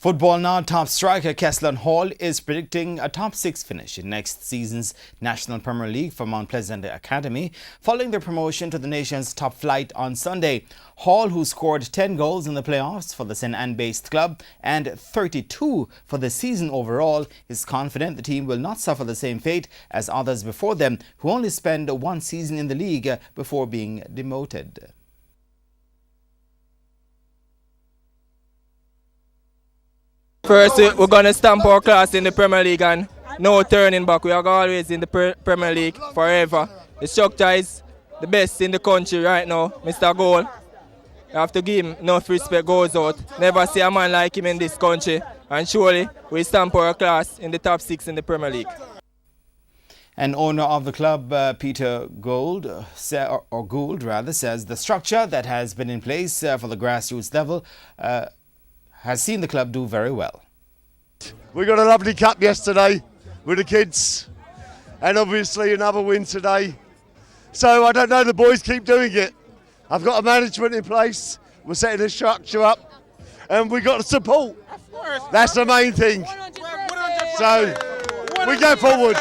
Football now, top striker Keslan Hall is predicting a top 6 finish in next season's National Premier League for Mount Pleasant Academy, following their promotion to the nation's top flight on Sunday. Hall, who scored 10 goals in the playoffs for the St Anne-based club and 32 for the season overall, is confident the team will not suffer the same fate as others before them, who only spent one season in the league before being demoted. First, we're going to stamp our class in the Premier League and no turning back. We are always in the Premier League forever. The structure is the best in the country right now. Mr. Goal, you have to give him enough respect, goes out. Never see a man like him in this country. And surely we stamp our class in the top 6 in the Premier League. An owner of the club, Peter Gould, says the structure that has been in place for the grassroots level has seen the club do very well. We got a lovely cup yesterday with the kids and obviously another win today. So I don't know, the boys keep doing it. I've got a management in place, we're setting the structure up and we got the support. That's the main thing. So we go forward.